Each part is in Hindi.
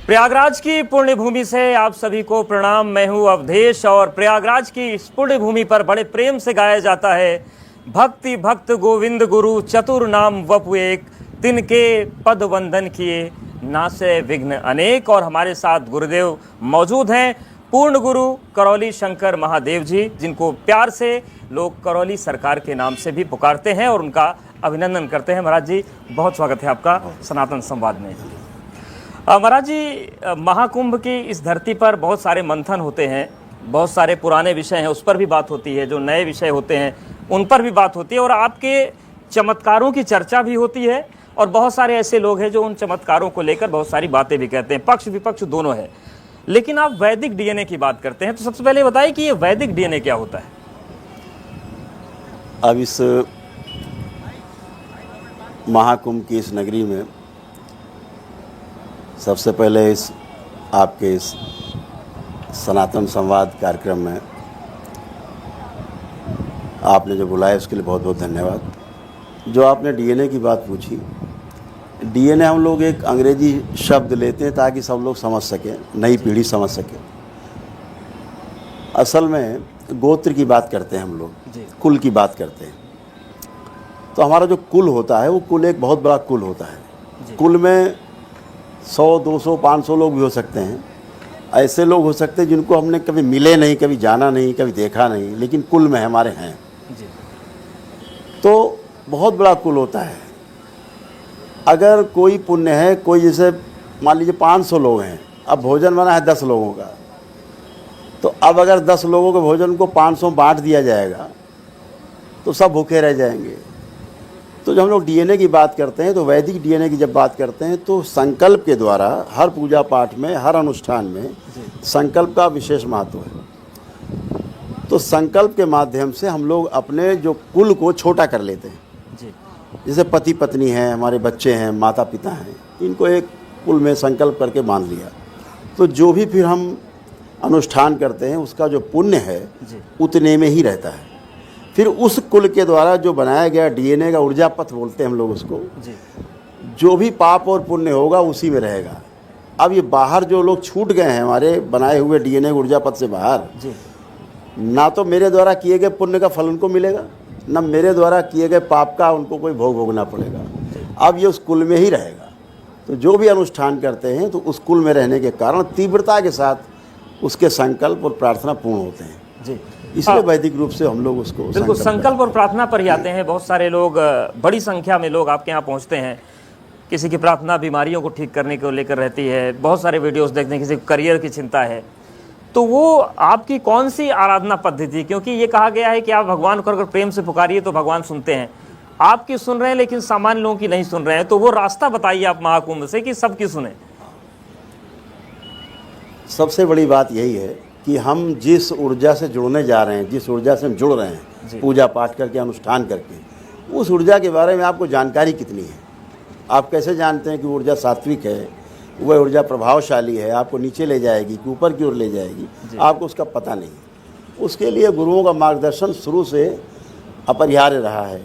प्रयागराज की पुण्य भूमि से आप सभी को प्रणाम। मैं हूं अवधेश और प्रयागराज की इस पुण्य भूमि पर बड़े प्रेम से गाया जाता है भक्ति भक्त गोविंद गुरु चतुर नाम वपु एक, तिनके पद वंदन किए नासे विघ्न अनेक। और हमारे साथ गुरुदेव मौजूद हैं, पूर्ण गुरु करौली शंकर महादेव जी, जिनको प्यार से लोग करौली सरकार के नाम से भी पुकारते हैं और उनका अभिनंदन करते हैं। महाराज जी, बहुत स्वागत है आपका सनातन संवाद में। महाराज जी, महाकुंभ की इस धरती पर बहुत सारे मंथन होते हैं, बहुत सारे पुराने विषय हैं उस पर भी बात होती है, जो नए विषय होते हैं उन पर भी बात होती है और आपके चमत्कारों की चर्चा भी होती है। और बहुत सारे ऐसे लोग हैं जो उन चमत्कारों को लेकर बहुत सारी बातें भी कहते हैं, पक्ष विपक्ष दोनों है। लेकिन आप वैदिक डीएनए की बात करते हैं, तो सबसे पहले बताइए कि ये वैदिक डीएनए क्या होता है? अब इस महाकुंभ की इस नगरी में सबसे पहले आपके इस सनातन संवाद कार्यक्रम में आपने जो बुलाया उसके लिए बहुत बहुत धन्यवाद। जो आपने डीएनए की बात पूछी, डीएनए हम लोग एक अंग्रेजी शब्द लेते हैं ताकि सब लोग समझ सकें, नई पीढ़ी समझ सके। असल में गोत्र की बात करते हैं हम लोग, कुल की बात करते हैं। तो हमारा जो कुल होता है वो कुल एक बहुत बड़ा कुल होता है। कुल में 100, 200, 500 लोग भी हो सकते हैं। ऐसे लोग हो सकते हैं जिनको हमने कभी मिले नहीं, कभी जाना नहीं, कभी देखा नहीं, लेकिन कुल में हमारे हैं। तो बहुत बड़ा कुल होता है। अगर कोई पुण्य है, कोई जैसे मान लीजिए 500 लोग हैं, अब भोजन बना है 10 लोगों का, तो अब अगर 10 लोगों के भोजन को 500 बांट दिया जाएगा तो सब भूखे रह जाएंगे। तो जब हम लोग डीएनए की बात करते हैं, तो वैदिक डीएनए की जब बात करते हैं तो संकल्प के द्वारा हर पूजा पाठ में, हर अनुष्ठान में संकल्प का विशेष महत्व है। तो संकल्प के माध्यम से हम लोग अपने जो कुल को छोटा कर लेते हैं। जैसे पति पत्नी हैं, हमारे बच्चे हैं, माता पिता हैं, इनको एक कुल में संकल्प करके मान लिया। तो जो भी फिर हम अनुष्ठान करते हैं उसका जो पुण्य है उतने में ही रहता है। फिर उस कुल के द्वारा जो बनाया गया डीएनए का ऊर्जा पथ बोलते हैं हम लोग उसको, जो भी पाप और पुण्य होगा उसी में रहेगा। अब ये बाहर जो लोग छूट गए हैं हमारे बनाए हुए डीएनए ऊर्जा पथ से बाहर, ना तो मेरे द्वारा किए गए पुण्य का फल उनको मिलेगा, ना मेरे द्वारा किए गए पाप का उनको कोई भोग भोगना पड़ेगा। अब ये उस कुल में ही रहेगा। तो जो भी अनुष्ठान करते हैं तो उस कुल में रहने के कारण तीव्रता के साथ उसके संकल्प और प्रार्थना पूर्ण होते हैं जी। इसलिए वैदिक रूप से हम लोग उसको बिल्कुल संकल्प और प्रार्थना पर ही आते हैं। बहुत सारे लोग, बड़ी संख्या में लोग आपके यहाँ पहुँचते हैं। किसी की प्रार्थना बीमारियों को ठीक करने को लेकर रहती है, बहुत सारे वीडियोस देखते हैं, किसी को करियर की चिंता है। तो वो आपकी कौन सी आराधना पद्धति, क्योंकि ये कहा गया है कि आप भगवान को अगर प्रेम से पुकारिए तो भगवान सुनते हैं। आपकी सुन रहे हैं लेकिन सामान्य लोगों की नहीं सुन रहे हैं, तो वो रास्ता बताइए आप महाकुंभ से कि सबकी सुने। सबसे बड़ी बात यही है कि हम जिस ऊर्जा से जुड़ने जा रहे हैं, जिस ऊर्जा से हम जुड़ रहे हैं पूजा पाठ करके, अनुष्ठान करके, उस ऊर्जा के बारे में आपको जानकारी कितनी है? आप कैसे जानते हैं कि ऊर्जा सात्विक है, वह ऊर्जा प्रभावशाली है, आपको नीचे ले जाएगी कि ऊपर की ओर ले जाएगी? आपको उसका पता नहीं। उसके लिए गुरुओं का मार्गदर्शन शुरू से अपरिहार्य रहा है।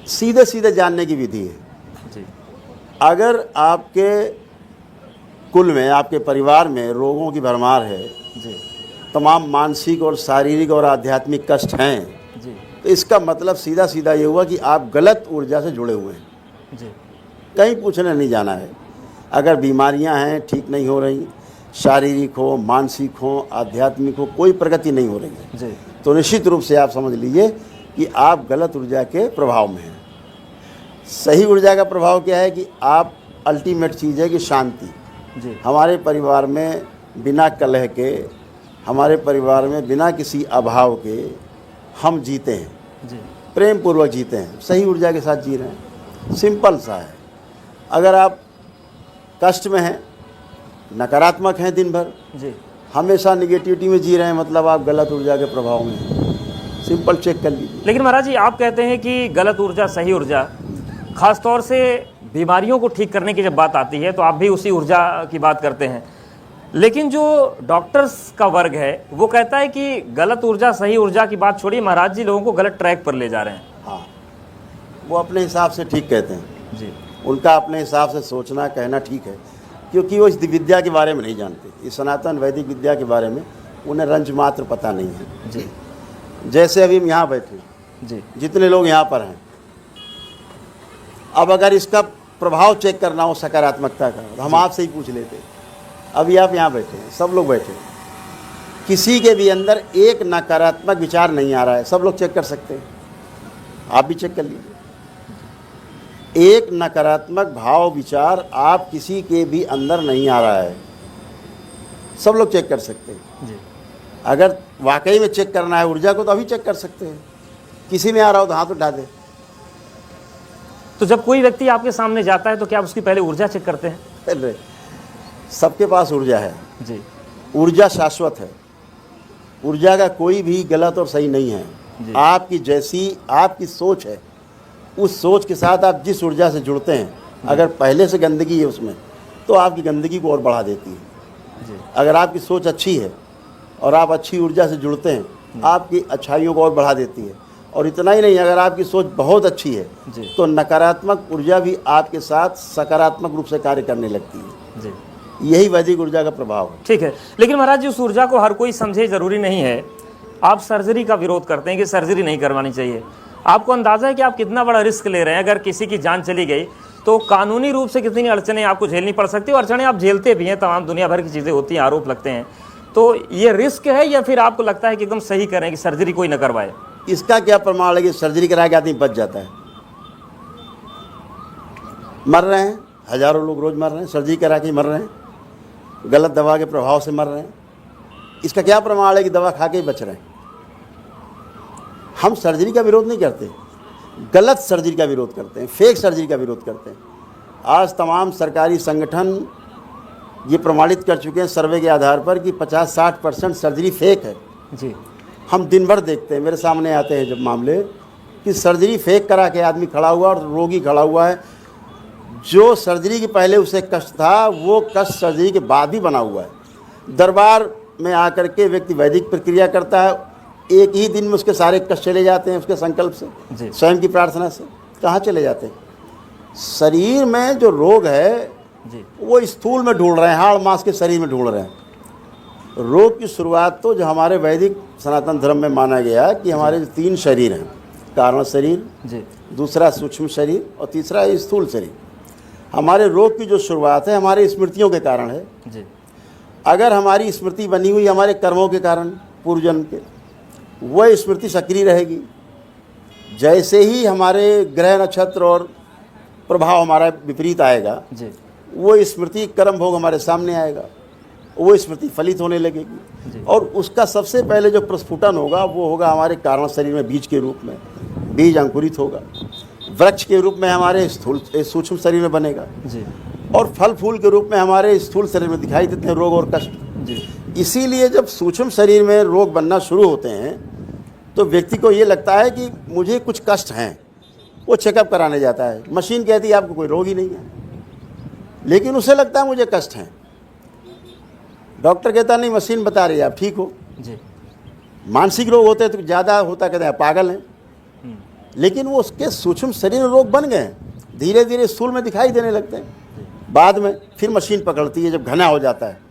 सीधे सीधे जानने की विधि है। अगर आपके कुल में, आपके परिवार में रोगों की भरमार है, तमाम मानसिक और शारीरिक और आध्यात्मिक कष्ट हैं, तो इसका मतलब सीधा सीधा ये हुआ कि आप गलत ऊर्जा से जुड़े हुए हैं। कहीं पूछने नहीं जाना है। अगर बीमारियां हैं, ठीक नहीं हो रही, शारीरिक हो, मानसिक हो, आध्यात्मिक हो, कोई प्रगति नहीं हो रही है, तो निश्चित रूप से आप समझ लीजिए कि आप गलत ऊर्जा के प्रभाव में हैं। सही ऊर्जा का प्रभाव क्या है कि आप, अल्टीमेट चीज़ है कि शांति। हमारे परिवार में बिना कलह के, हमारे परिवार में बिना किसी अभाव के हम जीते हैं, प्रेम पूर्वक जीते हैं, सही ऊर्जा के साथ जी रहे हैं। सिंपल सा है। अगर आप कष्ट में हैं, नकारात्मक हैं, दिन भर हमेशा निगेटिविटी में जी रहे हैं, मतलब आप गलत ऊर्जा के प्रभाव में हैं। सिंपल चेक कर लीजिए। लेकिन महाराज जी, आप कहते हैं कि गलत ऊर्जा, सही ऊर्जा, खासतौर से बीमारियों को ठीक करने की जब बात आती है तो आप भी उसी ऊर्जा की बात करते हैं। लेकिन जो डॉक्टर्स का वर्ग है वो कहता है कि गलत ऊर्जा, सही ऊर्जा की बात छोड़िए, महाराज जी लोगों को गलत ट्रैक पर ले जा रहे हैं। हाँ, वो अपने हिसाब से ठीक कहते हैं जी। उनका अपने हिसाब से सोचना कहना ठीक है, क्योंकि वो इस विद्या के बारे में नहीं जानते, इस सनातन वैदिक विद्या के बारे में उन्हें रंज मात्र पता नहीं है। जी जैसे अभी हम यहाँ बैठे, जी जितने लोग यहाँ पर हैं, अब अगर इसका प्रभाव चेक करना हो सकारात्मकता का, तो हम आपसे ही पूछ लेते। अभी आप यहाँ बैठे हैं, सब लोग बैठे हैं, किसी के भी अंदर एक नकारात्मक विचार नहीं आ रहा है, सब लोग चेक कर सकते हैं, आप भी चेक कर लीजिए। एक नकारात्मक भाव विचार आप किसी के भी अंदर नहीं आ रहा है, सब लोग चेक कर सकते हैं। जी अगर वाकई में चेक करना है ऊर्जा को, तो अभी चेक कर सकते हैं। किसी में आ रहा हो तो हाथ उठा दे। तो जब कोई व्यक्ति आपके सामने जाता है तो क्या उसकी पहले ऊर्जा चेक करते हैं? अरे, सबके पास ऊर्जा है, जी ऊर्जा शाश्वत है, ऊर्जा का कोई भी गलत और सही नहीं है। आपकी जैसी आपकी सोच है, उस सोच के साथ आप जिस ऊर्जा से जुड़ते हैं, अगर पहले से गंदगी है उसमें, तो आपकी गंदगी को और बढ़ा देती है। जी अगर आपकी सोच अच्छी है और आप अच्छी ऊर्जा से जुड़ते हैं, आपकी अच्छाइयों को और बढ़ा देती है। और इतना ही नहीं, अगर आपकी सोच बहुत अच्छी है जी तो नकारात्मक ऊर्जा भी आपके साथ सकारात्मक रूप से कार्य करने लगती है। जी यही वैदिक ऊर्जा का प्रभाव है। ठीक है, लेकिन महाराज जी उस ऊर्जा को हर कोई समझे, जरूरी नहीं है। आप सर्जरी का विरोध करते हैं कि सर्जरी नहीं करवानी चाहिए। आपको अंदाजा है कि आप कितना बड़ा रिस्क ले रहे हैं? अगर किसी की जान चली गई तो कानूनी रूप से कितनी अड़चनें आपको झेलनी पड़ सकती है, और अड़चनें आप झेलते भी हैं, तमाम दुनिया भर की चीज़ें होती हैं, आरोप लगते हैं। तो ये रिस्क है, या फिर आपको लगता है कि एकदम सही करें कि सर्जरी कोई न करवाए? इसका क्या प्रमाण है कि सर्जरी करा के आदमी बच जाता है? मर रहे हैं, हजारों लोग रोज मर रहे हैं, सर्जरी करा के मर रहे हैं, गलत दवा के प्रभाव से मर रहे हैं। इसका क्या प्रमाण है कि दवा खा के ही बच रहे हैं? हम सर्जरी का विरोध नहीं करते, गलत सर्जरी का विरोध करते हैं, फेक सर्जरी का विरोध करते हैं। आज तमाम सरकारी संगठन ये प्रमाणित कर चुके हैं सर्वे के आधार पर कि 50-60% सर्जरी फेक है। जी हम दिन भर देखते हैं, मेरे सामने आते हैं जब मामले कि सर्जरी फेक करा के आदमी खड़ा हुआ और रोगी खड़ा हुआ है, जो सर्जरी के पहले उसे कष्ट था वो कष्ट सर्जरी के बाद भी बना हुआ है। दरबार में आकर के व्यक्ति वैदिक प्रक्रिया करता है, एक ही दिन में उसके सारे कष्ट चले जाते हैं उसके संकल्प से, स्वयं की प्रार्थना से। कहाँ चले जाते हैं? शरीर में जो रोग है जी वो स्थूल में ढूंढ रहे हैं, हाड़ मांस के शरीर में ढूंढ रहे हैं। रोग की शुरुआत तो जो हमारे वैदिक सनातन धर्म में माना गया कि हमारे जो 3 शरीर हैं, कारण शरीर जी दूसरा सूक्ष्म शरीर और तीसरा स्थूल शरीर। हमारे रोग की जो शुरुआत है हमारे स्मृतियों के कारण है। जी अगर हमारी स्मृति बनी हुई हमारे कर्मों के कारण, पूर्व जन्म के, वह स्मृति सक्रिय रहेगी। जैसे ही हमारे ग्रह नक्षत्र और प्रभाव हमारा विपरीत आएगा, जी वो स्मृति कर्म भोग हमारे सामने आएगा, वो स्मृति फलित होने लगेगी। और उसका सबसे पहले जो प्रस्फुटन होगा वो होगा हमारे कारण शरीर में बीज के रूप में। बीज अंकुरित होगा, वृक्ष के रूप में हमारे स्थूल सूक्ष्म शरीर में बनेगा जी और फल फूल के रूप में हमारे स्थूल शरीर में दिखाई देते हैं रोग और कष्ट। जी इसीलिए जब सूक्ष्म शरीर में रोग बनना शुरू होते हैं तो व्यक्ति को ये लगता है कि मुझे कुछ कष्ट हैं, वो चेकअप कराने जाता है। मशीन कहती है आपको कोई रोग ही नहीं है, लेकिन उसे लगता है मुझे कष्ट हैं। डॉक्टर कहता नहीं, मशीन बता रही है आप ठीक हो। जी मानसिक रोग होते हैं तो ज़्यादा होता, कहते हैं पागल हैं, लेकिन वो उसके सूक्ष्म शरीर में रोग बन गए हैं, धीरे धीरे स्थूल में दिखाई देने लगते हैं। बाद में फिर मशीन पकड़ती है जब घना हो जाता है।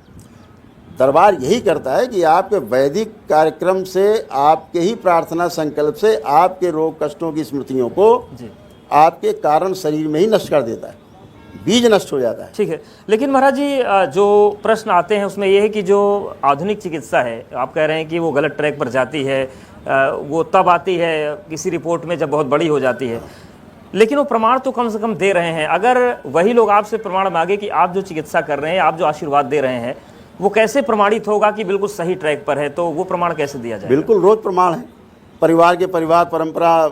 दरबार यही करता है कि आपके वैदिक कार्यक्रम से, आपके ही प्रार्थना संकल्प से आपके रोग कष्टों की स्मृतियों को जी आपके कारण शरीर में ही नष्ट कर देता है, बीज नष्ट हो जाता है। ठीक है, लेकिन महाराज जी जो प्रश्न आते हैं उसमें यह है कि जो आधुनिक चिकित्सा है, आप कह रहे हैं कि वो गलत ट्रैक पर जाती है, वो तब आती है किसी रिपोर्ट में जब बहुत बड़ी हो जाती है, लेकिन वो प्रमाण तो कम से कम दे रहे हैं। अगर वही लोग आपसे प्रमाण मांगे कि आप जो चिकित्सा कर रहे हैं, आप जो आशीर्वाद दे रहे हैं, वो कैसे प्रमाणित होगा कि बिल्कुल सही ट्रैक पर है? तो वो प्रमाण कैसे दिया जाए? बिल्कुल रोज प्रमाण है। परिवार के परिवार परंपरा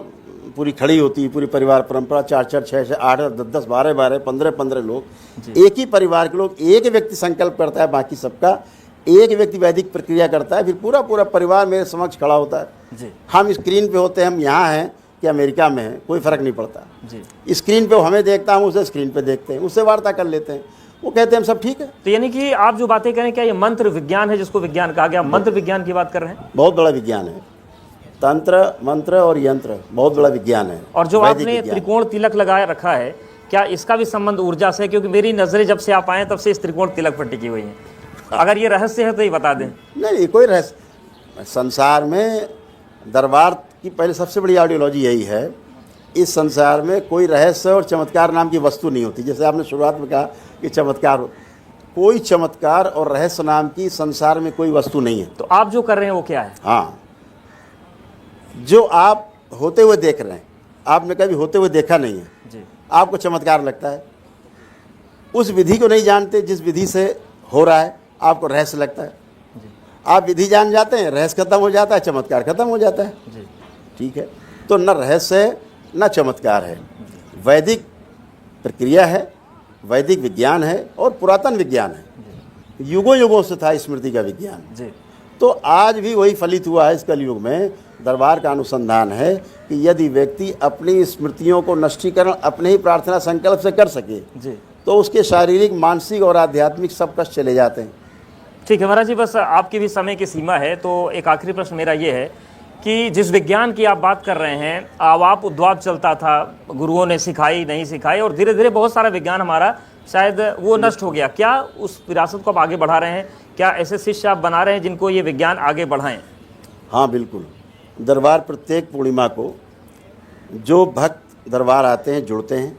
पूरी खड़ी होती है, पूरी परिवार परंपरा 4-4, 6-6, 8, 10-10, 12-12, 15-15 लोग, एक ही परिवार के लोग, एक व्यक्ति संकल्प करता है, बाकी सबका एक व्यक्ति वैदिक प्रक्रिया करता है, फिर पूरा पूरा परिवार मेरे समक्ष खड़ा होता है। जी हम स्क्रीन पे होते हैं, हम यहाँ हैं कि अमेरिका में हैं, कोई फ़र्क नहीं पड़ता। जी स्क्रीन पे वो हमें देखता, हम उसे स्क्रीन पे देखते हैं, उससे वार्ता कर लेते हैं, वो कहते हैं हम सब ठीक है। तो यानी कि आप जो बातें करें, क्या ये मंत्र विज्ञान है जिसको विज्ञान कहा गया? मंत्र विज्ञान की बात कर रहे हैं? बहुत बड़ा विज्ञान है, तंत्र मंत्र और यंत्र बहुत बड़ा विज्ञान है। और जो वैदिक आपने विज्ञान। त्रिकोण तिलक लगाया रखा है, क्या इसका भी संबंध ऊर्जा से? क्योंकि मेरी नजरें जब से आप आए तब से इस त्रिकोण तिलक पर टिकी हुई हैं। अगर ये रहस्य है तो ये बता दें। नहीं, ये कोई रहस्य संसार में दरबार की पहले सबसे बड़ी आइडियोलॉजी यही है, इस संसार में कोई रहस्य और चमत्कार नाम की वस्तु नहीं होती। जैसे आपने शुरुआत में कहा कि चमत्कार, कोई चमत्कार और रहस्य नाम की संसार में कोई वस्तु नहीं है। तो आप जो कर रहे हैं वो क्या है? हाँ, जो आप होते हुए देख रहे हैं, आपने कभी होते हुए देखा नहीं है जी। आपको चमत्कार लगता है। उस विधि को नहीं जानते जिस विधि से हो रहा है, आपको रहस्य लगता है। आप विधि जान जाते हैं, रहस्य खत्म हो जाता है, चमत्कार खत्म हो जाता है। जी। ठीक है, तो न रहस्य है न चमत्कार है, वैदिक प्रक्रिया है, वैदिक विज्ञान है और पुरातन विज्ञान है। युगों युगों से था स्मृति का विज्ञान जी। तो आज भी वही फलित हुआ है। इस कलयुग में दरबार का अनुसंधान है कि यदि व्यक्ति अपनी स्मृतियों को नष्टीकरण अपने ही प्रार्थना संकल्प से कर सके जी। तो उसके शारीरिक, मानसिक और आध्यात्मिक सब कष्ट चले जाते हैं। ठीक है महाराज जी, बस आपकी भी समय की सीमा है, तो एक आखिरी प्रश्न मेरा ये है कि जिस विज्ञान की आप बात कर रहे हैं, आवाप उद्वाप चलता था, गुरुओं ने सिखाई नहीं सिखाई, और धीरे धीरे बहुत सारा विज्ञान हमारा शायद वो नष्ट हो गया। क्या उस विरासत को आप आगे बढ़ा रहे हैं? क्या ऐसे शिष्य आप बना रहे हैं जिनको ये विज्ञान आगे बढ़ाएं? हाँ बिल्कुल, दरबार प्रत्येक पूर्णिमा को जो भक्त दरबार आते हैं, जुड़ते हैं,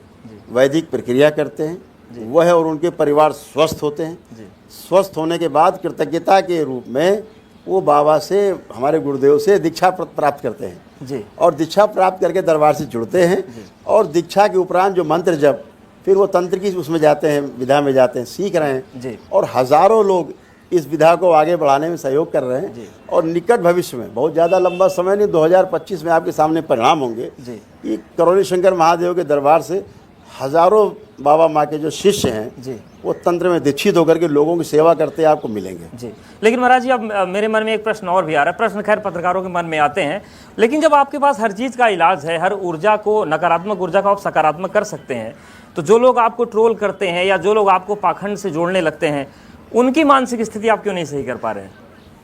वैदिक प्रक्रिया करते हैं, वह और उनके परिवार स्वस्थ होते हैं। स्वस्थ होने के बाद कृतज्ञता के रूप में वो बाबा से, हमारे गुरुदेव से दीक्षा प्राप्त करते हैं जी। और दीक्षा प्राप्त करके दरबार से जुड़ते हैं और दीक्षा के उपरांत जो मंत्र जब, फिर वो तंत्र की उसमें जाते हैं, विधा में जाते हैं, सीख रहे हैं जी। और हज़ारों लोग इस विधा को आगे बढ़ाने में सहयोग कर रहे हैं। और निकट भविष्य में, बहुत ज़्यादा लंबा समय नहीं, 2025 में आपके सामने परिणाम होंगे कि करौली शंकर महादेव के दरबार से हज़ारों बाबा माँ के जो शिष्य हैं जी, वो तंत्र में दीक्षित होकर के लोगों की सेवा करते आपको मिलेंगे जी। लेकिन महाराज जी, अब मेरे मन में एक प्रश्न और भी आ रहा है। प्रश्न खैर पत्रकारों के मन में आते हैं, लेकिन जब आपके पास हर चीज़ का इलाज है, हर ऊर्जा को, नकारात्मक ऊर्जा को आप सकारात्मक कर सकते हैं, तो जो लोग आपको ट्रोल करते हैं या जो लोग आपको पाखंड से जोड़ने लगते हैं, उनकी मानसिक स्थिति आप क्यों नहीं सही कर पा रहे हैं?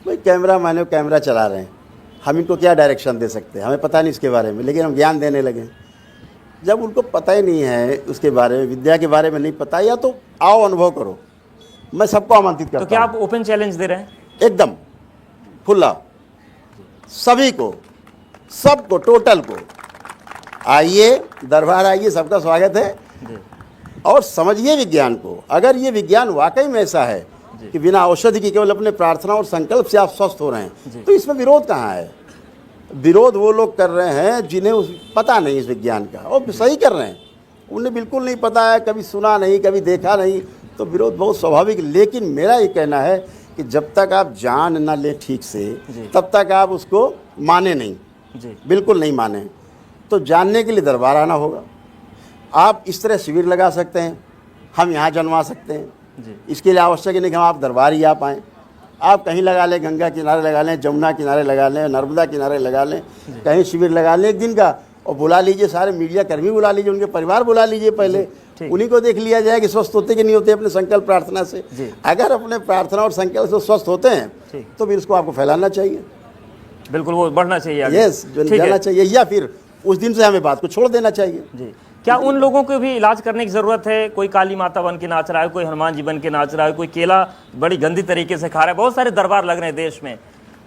भाई कैमरा मैंने कैमरा चला रहे हैं, हम इनको क्या डायरेक्शन दे सकते हैं? हमें पता नहीं इसके बारे में, लेकिन हम ज्ञान देने लगे। जब उनको पता ही नहीं है उसके बारे में, विद्या के बारे में नहीं पता, या तो आओ अनुभव करो, मैं सबको आमंत्रित करता हूं। तो क्या आप ओपन चैलेंज दे रहे हैं? एकदम खुला, सभी को, सबको, टोटल को, आइए दरबार आइए, सबका स्वागत है जी। और समझिए विज्ञान को। अगर ये विज्ञान वाकई में ऐसा है कि बिना औषधि की केवल अपने प्रार्थना और संकल्प से आप स्वस्थ हो रहे हैं, तो इसमें विरोध कहाँ है? विरोध वो लोग कर रहे हैं जिन्हें पता नहीं इस विज्ञान का, और सही कर रहे हैं। उन्हें बिल्कुल नहीं पता है, कभी सुना नहीं, कभी देखा नहीं, तो विरोध बहुत स्वाभाविक। लेकिन मेरा ये कहना है कि जब तक आप जान ना ले ठीक से, तब तक आप उसको माने नहीं जी। बिल्कुल नहीं माने। तो जानने के लिए दरबार आना होगा। आप इस तरह शिविर लगा सकते हैं, हम यहाँ जनवा सकते हैं जी। इसके लिए आवश्यक नहीं कि हम आप दरबार ही आ पाएँ। आप कहीं लगा लें, गंगा किनारे लगा लें, जमुना किनारे लगा लें, नर्मदा किनारे लगा लें, कहीं शिविर लगा लें एक दिन का, और बुला लीजिए सारे मीडिया कर्मी, बुला लीजिए, उनके परिवार बुला लीजिए, पहले उन्हीं को देख लिया जाए कि स्वस्थ होते कि नहीं होते अपने संकल्प प्रार्थना से। अगर अपने प्रार्थना और संकल्प से स्वस्थ होते हैं तो फिर इसको आपको फैलाना चाहिए, बिल्कुल वो बढ़ना चाहिए, यस, जाना चाहिए, या फिर उस दिन से हमें बात को छोड़ देना चाहिए जी। क्या उन लोगों को भी इलाज करने की ज़रूरत है? कोई काली माता बन के नाच रहा है, कोई हनुमान जी बन के नाच रहा है, कोई केला बड़ी गंदी तरीके से खा रहा है, बहुत सारे दरबार लग रहे हैं देश में,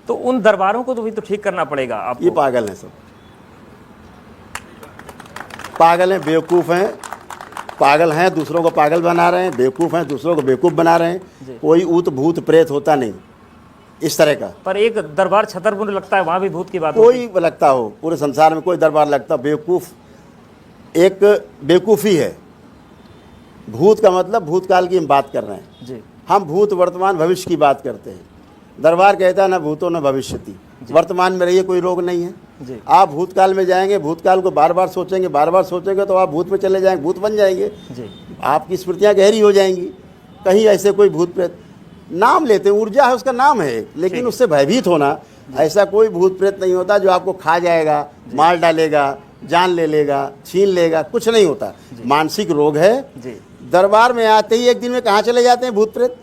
तो उन दरबारों को तो भी तो ठीक करना पड़ेगा आपको। ये पागल हैं, सब पागल हैं, बेवकूफ़ हैं, पागल हैं, दूसरों को पागल बना रहे हैं, बेवकूफ़ हैं, दूसरों को बेवकूफ़ बना रहे हैं। कोई ऊत भूत प्रेत होता नहीं इस तरह का। पर एक दरबार छतरपुर लगता है, वहाँ भी भूत की बात कोई लगता हो, पूरे संसार में कोई दरबार लगता, बेवकूफ़ एक बेवकूफ़ी है। भूत का मतलब भूतकाल की हम बात कर रहे हैं जी। हम भूत, वर्तमान, भविष्य की बात करते हैं। दरबार कहता है ना भूतो न भविष्यति, वर्तमान में रहिए, कोई रोग नहीं है जी। आप भूतकाल में जाएंगे, भूतकाल को बार बार सोचेंगे, बार बार सोचेंगे तो आप भूत में चले जाएंगे, भूत बन जाएंगे जी। आपकी स्मृतियाँ गहरी हो जाएंगी। कहीं ऐसे कोई भूत प्रेत नाम लेते हैं, ऊर्जा है उसका नाम है, लेकिन उससे भयभीत होना, ऐसा कोई भूत प्रेत नहीं होता जो आपको खा जाएगा, मार डालेगा, जान ले लेगा, छीन लेगा, कुछ नहीं होता। मानसिक रोग है। दरबार में आते ही एक दिन में कहाँ चले जाते हैं भूत प्रेत?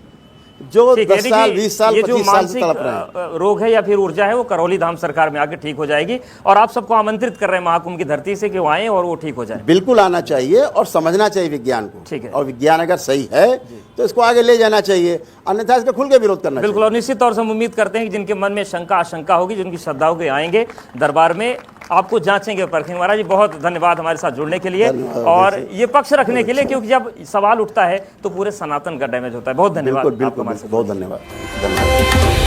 जो ठीक है, 10 साल, यानी कि 20 साल, ये जो 25 साल से मानसिक तड़प रहे हैं। रोग है या फिर ऊर्जा है वो करौली धाम सरकार में आके ठीक हो जाएगी। और आप सबको आमंत्रित कर रहे हैं महाकुंभ की धरती से कि वो आए और वो ठीक हो जाए। बिल्कुल आना चाहिए और समझना चाहिए विज्ञान को। ठीक है। और विज्ञान अगर सही है तो इसको आगे ले जाना चाहिए, अन्यथा इसका खुल के विरोध करना बिल्कुल। और निश्चित तौर से हम उम्मीद करते हैं कि जिनके मन में शंका आशंका होगी, जिनकी श्रद्धाओं के आएंगे दरबार में, आपको जांचेंगे परखेंगे। महाराज जी बहुत धन्यवाद हमारे साथ जुड़ने के लिए धन्यवाद। और ये पक्ष रखने के लिए, क्योंकि जब सवाल उठता है तो पूरे सनातन का डैमेज होता है। बहुत धन्यवाद बिल्कुल आपको बिल्कुल हमारे साथ। बहुत धन्यवाद।